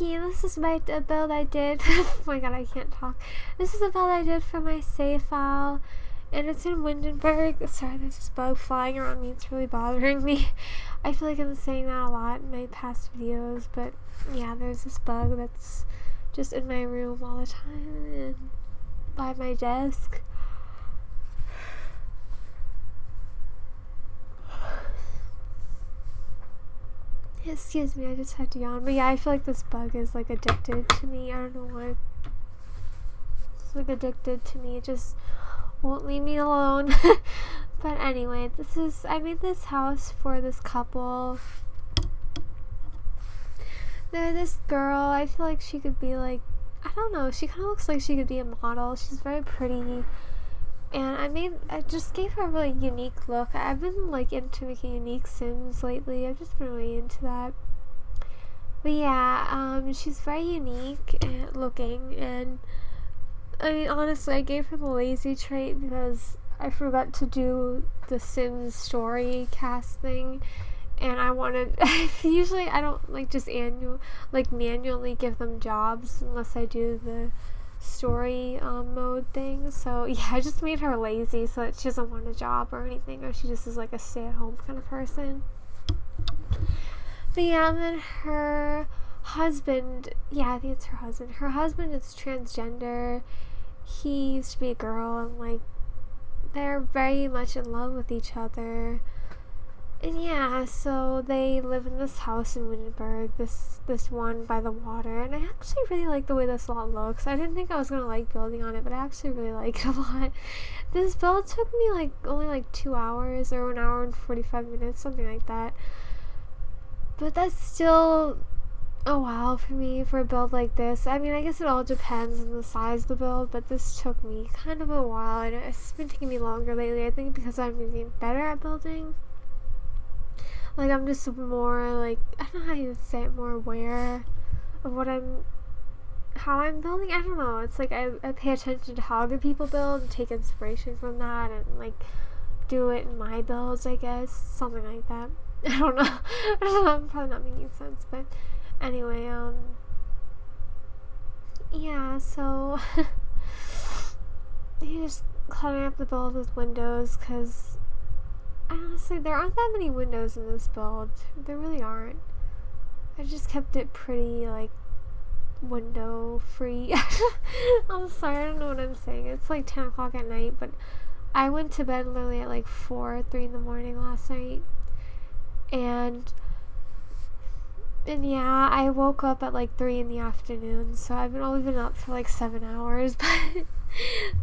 Yeah, this is a build I did. Oh my god, I can't talk. This is a build I did for my save file, and it's in Windenburg. Sorry, there's this bug flying around me. It's really bothering me. I feel like I'm saying that a lot in my past videos, but yeah, there's this bug that's just in my room all the time and by my desk. Excuse me, I just had to yawn. But yeah, I feel like this bug is like addicted to me. I don't know why. It's like addicted to me. It just won't leave me alone. But anyway, I made this house for this couple. They're this girl. I feel like she could be like, I don't know, she kind of looks like she could be a model. She's very pretty. And I just gave her a really unique look. I've been like into making unique Sims lately. I've just been really into that. But yeah, she's very unique looking, and I mean, honestly, I gave her the lazy trait because I forgot to do the Sims story CAS thing, and I wanted, usually I don't like just manually give them jobs unless I do the story mode thing. So yeah, I just made her lazy so that she doesn't want a job or anything, or she just is like a stay-at-home kind of person. But yeah, and then her husband, yeah, I think it's her husband. Her husband is transgender. He used to be a girl, and like they're very much in love with each other. And yeah, so they live in this house in Windenburg, this one by the water, and I actually really like the way this lot looks. I didn't think I was gonna like building on it, but I actually really like it a lot. This build took me only 2 hours, or 1 hour and 45 minutes, something like that. But that's still a while for me for a build like this. I mean, I guess it all depends on the size of the build, but this took me kind of a while, and it's been taking me longer lately, I think because I'm getting better at building. Like, I'm just more, like, I don't know how you would say it, more aware of how I'm building. I don't know. It's like I pay attention to how other people build and take inspiration from that and, like, do it in my builds, I guess. Something like that. I don't know. I'm probably not making sense, but anyway, yeah, so you just cluttering up the build with windows, because honestly, there aren't that many windows in this build. There really aren't. I just kept it pretty, like, window free. I'm sorry, I don't know what I'm saying. It's like 10 o'clock at night, but I went to bed literally at like 3 in the morning last night. And yeah, I woke up at like 3 in the afternoon, so I've only been up for like 7 hours, but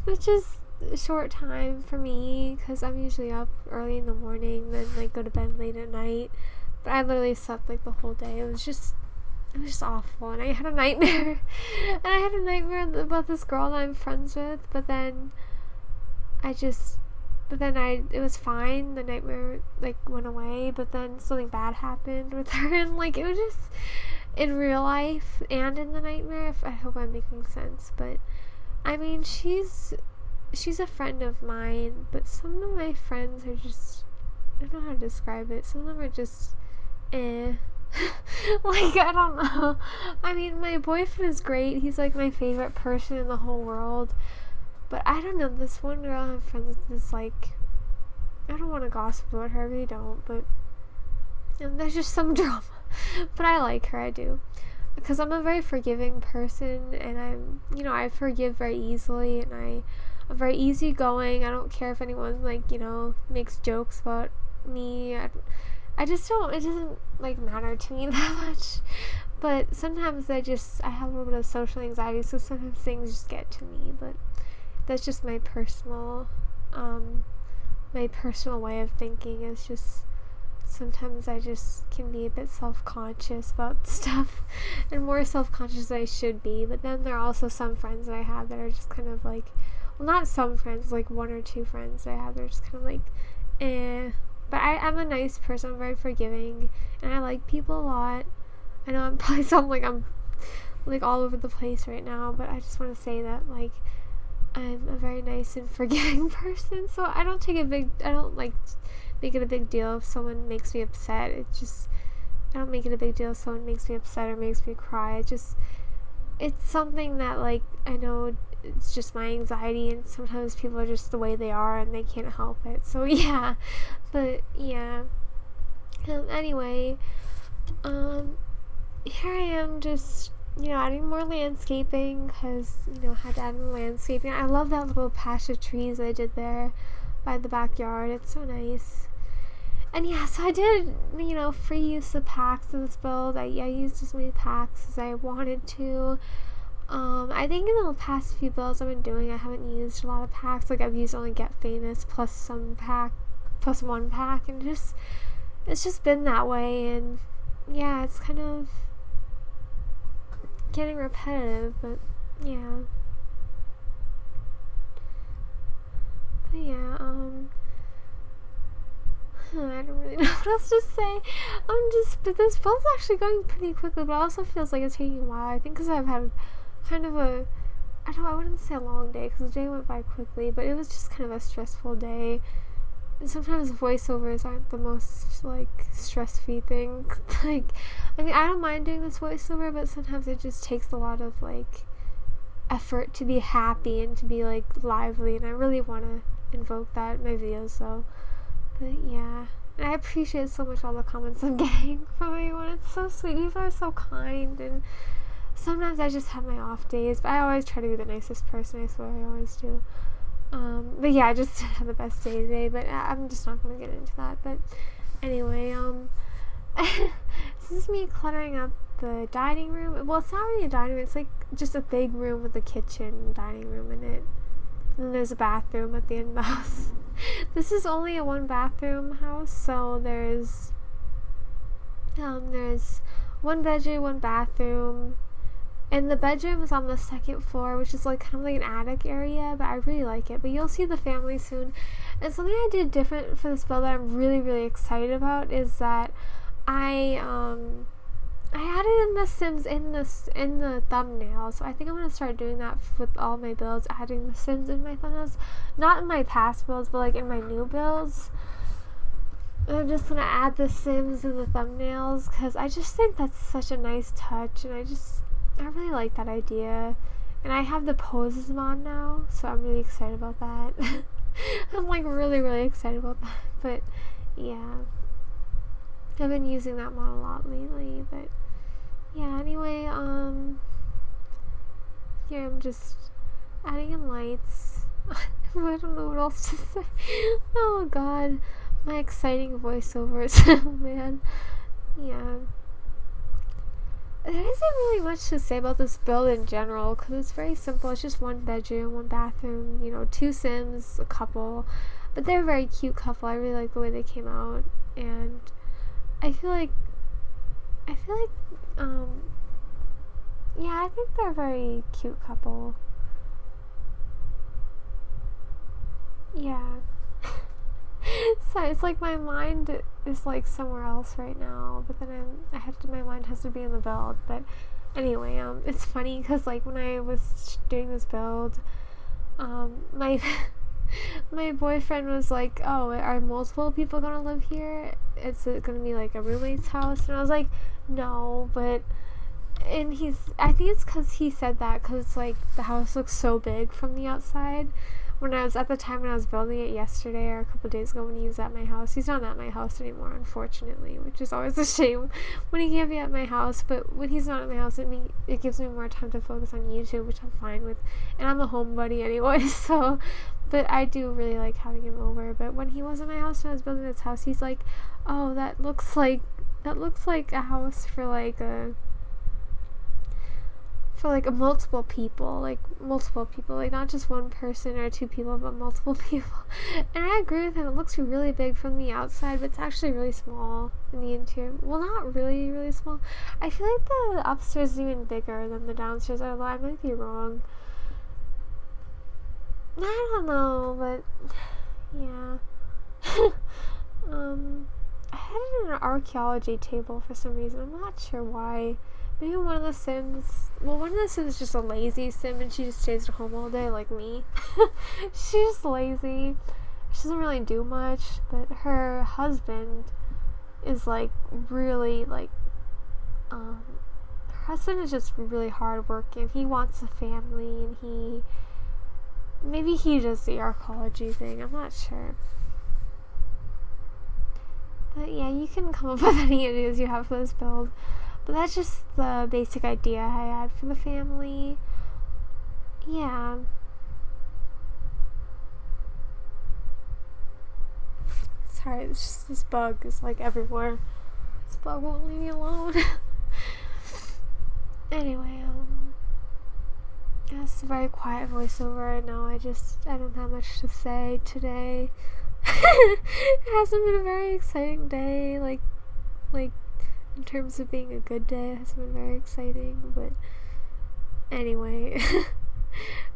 which is a short time for me because I'm usually up early in the morning, then like go to bed late at night. But I literally slept like the whole day. It was just awful, and I had a nightmare. And I had a nightmare about this girl that I'm friends with, but then it was fine. The nightmare like went away, but then something bad happened with her, and like it was just in real life and in the nightmare. I hope I'm making sense, but I mean, she's a friend of mine, but some of my friends are just, I don't know how to describe it. Some of them are just like, I don't know. I mean, my boyfriend is great. He's like my favorite person in the whole world. But I don't know, this one girl I'm friends with is like, I don't want to gossip about her, I really don't, but there's just some drama. But I like her, I do. Because I'm a very forgiving person, and I forgive very easily, and I'm very easygoing. I don't care if anyone, like, makes jokes about me. I just don't, it doesn't, like, matter to me that much. But sometimes I have a little bit of social anxiety, so sometimes things just get to me, but that's just my personal way of thinking. Is just sometimes I just can be a bit self-conscious about stuff, and more self-conscious than I should be. But then there are also some friends that I have that are just kind of like, well, not some friends, like 1 or 2 friends that I have that are just kind of like, But I'm a nice person. I'm very forgiving, and I like people a lot. I know I'm probably sound like I'm like all over the place right now, but I just want to say that, like, I'm a very nice and forgiving person, so I don't like make it a big deal if someone makes me upset. It just, I don't make it a big deal if someone makes me upset or makes me cry. It's something that, like, I know it's just my anxiety, and sometimes people are just the way they are and they can't help it. So yeah, but yeah. Anyway, here I am just, adding more landscaping, because, I had to add more landscaping. I love that little patch of trees I did there by the backyard. It's so nice. And yeah, so I did, free use of packs in this build. I used as many packs as I wanted to. I think in the past few builds I've been doing, I haven't used a lot of packs. Like, I've used only Get Famous plus one pack, and it's just been that way. And yeah, it's kind of getting repetitive, but yeah. I don't really know what else to say. But this build's actually going pretty quickly, but it also feels like it's taking a while. I think because I've had kind of I wouldn't say a long day, because the day went by quickly, but it was just kind of a stressful day. And sometimes voiceovers aren't the most, like, stress-free thing. Like, I mean, I don't mind doing this voiceover, but sometimes it just takes a lot of, like, effort to be happy and to be, like, lively, and I really want to invoke that in my videos, so. But yeah, and I appreciate so much all the comments I'm getting from everyone. It's so sweet. People are so kind, and sometimes I just have my off days, but I always try to be the nicest person. I swear I always do. But yeah, I just didn't have the best day today, but I'm just not going to get into that. But anyway, this is me cluttering up the dining room. Well, it's not really a dining room. It's like just a big room with a kitchen and dining room in it. And then there's a bathroom at the end of the house. This is only a one bathroom house, so there's one bedroom, one bathroom, and the bedroom is on the second floor, which is like kind of like an attic area, but I really like it. But you'll see the family soon. And something I did different for this build that I'm really, really excited about is that I added in the Sims in the thumbnail, so I think I'm gonna start doing that with all my builds, adding the Sims in my thumbnails, not in my past builds, but like in my new builds. And I'm just gonna add the Sims in the thumbnails, because I just think that's such a nice touch, and I really like that idea. And I have the poses mod now, so I'm really excited about that. I'm like really, really excited about that. But yeah, I've been using that mod a lot lately. But yeah, anyway, here I'm just adding in lights. I don't know what else to say. Oh god, my exciting voiceovers. Oh man, yeah. There isn't really much to say about this build in general, because it's very simple. It's just one bedroom, one bathroom, 2 Sims, a couple. But they're a very cute couple. I really like the way they came out. And I feel like, yeah, I think they're a very cute couple. Yeah. So it's like my mind is like somewhere else right now, but then my mind has to be in the build. But anyway, it's funny because like when I was doing this build, my my boyfriend was like, "Oh, are multiple people gonna live here? It's gonna be like a roommate's house?" And I was like, "No," but I think it's because he said that because it's like the house looks so big from the outside. When I was building it yesterday or a couple of days ago when he was at my house. He's not at my house anymore, unfortunately, which is always a shame when he can't be at my house. But when he's not at my house, it gives me more time to focus on YouTube, which I'm fine with. And I'm a homebody anyway, so. But I do really like having him over. But when he was at my house and I was building this house, he's like, "Oh, that looks like a house for like a multiple people, like not just one person or 2 people, but multiple people." And I agree with him. It looks really big from the outside, but it's actually really small in the interior. Well, not really, really small. I feel like the upstairs is even bigger than the downstairs, although I might be wrong. I don't know, but yeah. I had it in an archaeology table for some reason. I'm not sure why. Maybe one of the Sims is just a lazy Sim and she just stays at home all day like me. She's just lazy. She doesn't really do much, but her husband is like really like her husband is just really hardworking. He wants a family, and maybe he does the archaeology thing. I'm not sure. But yeah, you can come up with any ideas you have for this build. But that's just the basic idea I had for the family. Yeah. Sorry, it's just this bug is like everywhere. This bug won't leave me alone. Anyway, it's a very quiet voiceover. I know I don't have much to say today. It hasn't been a very exciting day, like in terms of being a good day. It hasn't been very exciting, but anyway,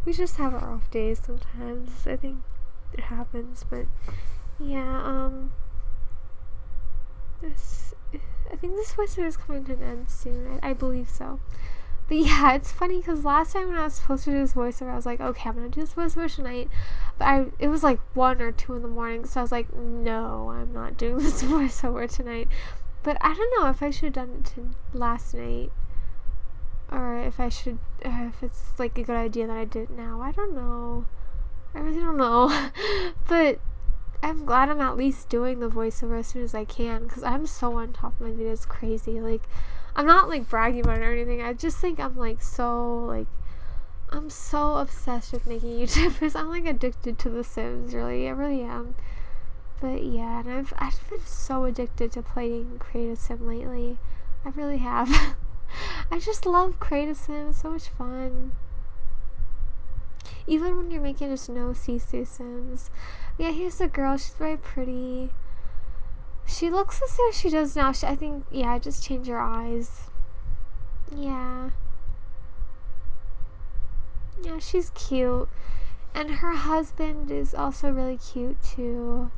we just have our off days sometimes. I think it happens, but yeah, I think this voiceover is coming to an end soon. I believe so. But yeah, it's funny because last time when I was supposed to do this voiceover, I was like, okay, I'm gonna do this voiceover tonight. But it was like 1 or 2 in the morning, so I was like, no, I'm not doing this voiceover tonight. But I don't know if I should have done it last night, or if it's like a good idea that I did it now. I don't know. I really don't know. But I'm glad I'm at least doing the voiceover as soon as I can, because I'm so on top of my videos, crazy. Like, I'm not like bragging about it or anything. I just think I'm so obsessed with making YouTube videos. I'm like addicted to The Sims, really. I really am. But yeah, and I've been so addicted to playing Create a Sim lately. I really have. I just love Create a Sim. It's so much fun. Even when you're making just no CC Sims. Yeah, here's the girl. She's very pretty. She looks the same as she does now. I think, yeah, just change her eyes. Yeah. Yeah, she's cute. And her husband is also really cute, too.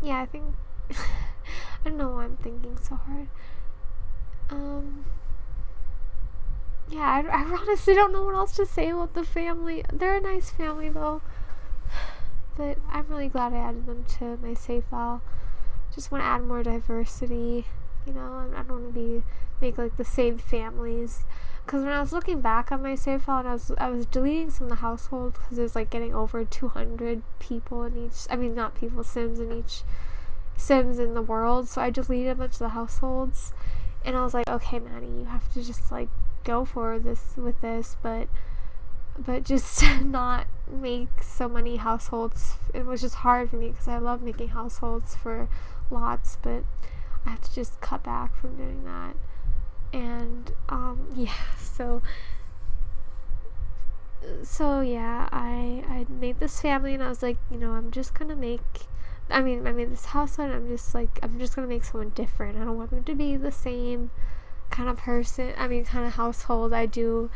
Yeah, I think... I don't know why I'm thinking so hard. Yeah, I honestly don't know what else to say about the family. They're a nice family, though. But I'm really glad I added them to my save file. Just want to add more diversity. You know, I don't want to make like the same families. Because when I was looking back on my save file, and I was deleting some of the households because it was like getting over 200 people in each. I mean, not people, Sims in each Sims in the world. So I deleted a bunch of the households, and I was like, okay, Maddie, you have to just like go for this with this, but just not make so many households. It was just hard for me because I love making households for lots, but I have to just cut back from doing that. And yeah, so yeah, I made this family, and I was like, you know, I'm just gonna make, I made this household, and I'm just gonna make someone different. I don't want them to be the same kind of person, kind of household I do,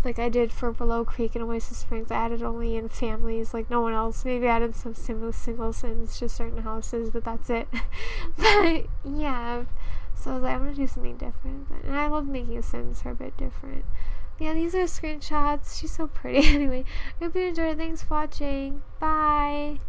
like I did for Below Creek and Oasis Springs. I added only in families, like no one else. Maybe I added some single Sims to certain houses, but that's it. But yeah, so I was like, I'm gonna do something different. And I love making Sims her a bit different. Yeah, these are screenshots. She's so pretty. Anyway, I hope you enjoyed. Thanks for watching. Bye.